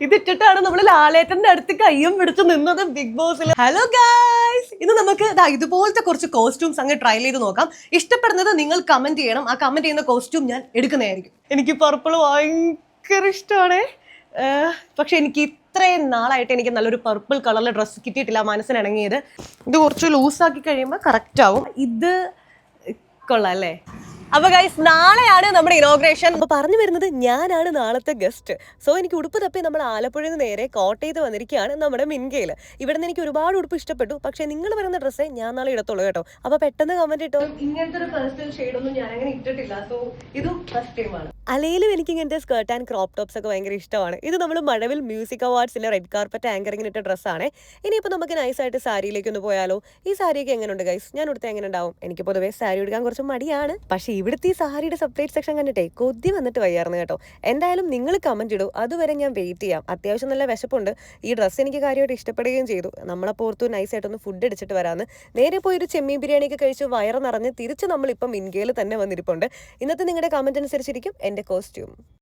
ഇതിട്ടിട്ടാണ് നമ്മൾ ലാലേട്ടന്റെ അടുത്ത് കയ്യും പിടിച്ച് നിന്നത് ബിഗ് ബോസിൽ. ഹലോ ഗായ്സ്, ഇന്ന് നമുക്ക് ഇതുപോലത്തെ കുറച്ച് കോസ്റ്റ്യൂംസ് അങ്ങ് ട്രൈ ചെയ്ത് നോക്കാം. ഇഷ്ടപ്പെടുന്നത് നിങ്ങൾ കമന്റ് ചെയ്യണം. ആ കമന്റ് ചെയ്യുന്ന കോസ്റ്റ്യൂം ഞാൻ എടുക്കുന്നതായിരിക്കും. എനിക്ക് പർപ്പിൾ ഭയങ്കര ഇഷ്ടമാണ്. പക്ഷെ എനിക്ക് ഇത്രയും നാളായിട്ട് എനിക്ക് നല്ലൊരു പർപ്പിൾ കളറിലെ ഡ്രസ്സ് കിട്ടിയിട്ടില്ല മനസ്സിനിണങ്ങിയത്. ഇത് കുറച്ച് ലൂസാക്കി കഴിയുമ്പോൾ കറക്റ്റ് ആവും. ഇത് കൊള്ളാം അല്ലേ? അപ്പൊ ഗൈസ്, നാളെയാണ് നമ്മുടെ ഇനോഗ്രേഷൻ. അപ്പൊ പറഞ്ഞു വരുന്നത് ഞാനാണ് നാളത്തെ ഗസ്റ്റ്. സോ എനിക്ക് ഉടുപ്പ് തപ്പി നമ്മൾ ആലപ്പുഴയിൽ നിന്ന് നേരെ കോട്ടയത്ത് വന്നിരിക്കുകയാണ് നമ്മുടെ മിൻകയിൽ. ഇവിടെ നിന്ന് എനിക്ക് ഒരുപാട് ഉടുപ്പ് ഇഷ്ടപ്പെട്ടു. പക്ഷെ നിങ്ങൾ പറയുന്ന ഡ്രസ്സേ ഞാൻ നാളെ ഇടത്തുള്ളൂ കേട്ടോ. അപ്പൊ പെട്ടെന്ന് കമന്റ് ഇട്ടോ. ഇങ്ങനത്തെ ഒരു പേഴ്സണൽ ഷെയ്ഡ് ഒന്നും ഞാൻ അങ്ങനെ ഇട്ടിട്ടില്ല. സോ ഇതും ഫസ്റ്റ് ടൈമാണ്. അല്ലെങ്കിലും എനിക്ക് ഇങ്ങനത്തെ സ്കേർട്ട് ആൻഡ് ക്രോപ്പ് ടോപ്സ് ഒക്കെ ഭയങ്കര ഇഷ്ടമാണ്. ഇത് നമ്മൾ മഴവിൽ മ്യൂസിക് അവാർഡ്സിലെ റെഡ് കാർപ്പറ്റ് ആങ്കറിങ്ങിന് ഇട്ട ഡ്രസ്സാണ്. ഇനിയിപ്പോൾ നമുക്ക് നൈസായിട്ട് സാരിയിലേക്ക് ഒന്ന് പോയാലോ? ഈ സാരിയൊക്കെ എങ്ങനെയുണ്ട് ഗൈസ്? ഞാൻ ഉടുത്ത എങ്ങനെ ഉണ്ടാവും? എനിക്ക് പൊതുവേ സാരി ഉടുക്കാൻ കുറച്ച് മടിയാണ്. പക്ഷേ ഇവിടുത്തെ ഈ സാരിയുടെ സെപ്പറേറ്റ് സെക്ഷൻ കണ്ടിട്ടേ കൊതി വന്നിട്ട് വയ്യായിരുന്നു കേട്ടോ. എന്തായാലും നിങ്ങൾ കമന്റ് ഇടൂ, അതുവരെ ഞാൻ വെയിറ്റ് ചെയ്യാം. അത്യാവശ്യം നല്ല വിശപ്പുണ്ട്. ഈ ഡ്രസ്സ് എനിക്ക് കാര്യമായിട്ട് ഇഷ്ടപ്പെടുകയും ചെയ്തു. നമ്മളെ പുറത്തു നൈസായിട്ടൊന്ന് ഫുഡ് അടിച്ചിട്ട് വരാമെന്ന് നേരെ പോയി ഒരു ചെമ്മീൻ ബിരിയാണിയൊക്കെ കഴിച്ച് വയറ് നിറഞ്ഞ് തിരിച്ച് നമ്മളിപ്പം മിൻകയിൽ തന്നെ വന്നിരിപ്പുണ്ട്. ഇന്നത്തെ നിങ്ങളുടെ കമന്റ് അനുസരിച്ചിരിക്കും എൻ്റെ കോസ്റ്റ്യൂം.